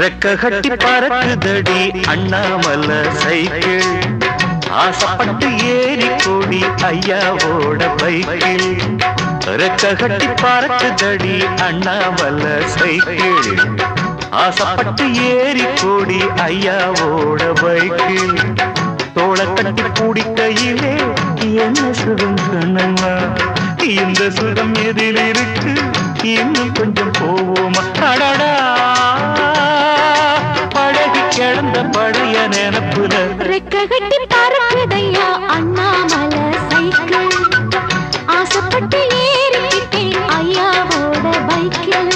ரெக்க கட்டி பறக்குதடி அண்ணாமலை சைக்கிள் ஆசைப்பட்டு ஏறி கூடி ஐயாவோட பைக்கில் ரெக்க கட்டி பறக்குதடி அண்ணாமலை சைக்கிள் ஆசைப்பட்டு ஏறி கூடி ஐயாவோட பைக்கில் தோளை கட்டி கூடிக்கையிலே என்ன சுகம் கண்ணம்மா இந்த சுகம் எதில் இருக்கு இன்னும் கொஞ்சம் போவோமா அடடா பழகி கிடந்த பழைய நினப்புல ரெக்க கட்டி பறக்குதையா அண்ணாமலை சைக்கிள் ஆசைப்பட்டு ஏறிக்கிட்டேன் ஐயாவோட பைக்கில்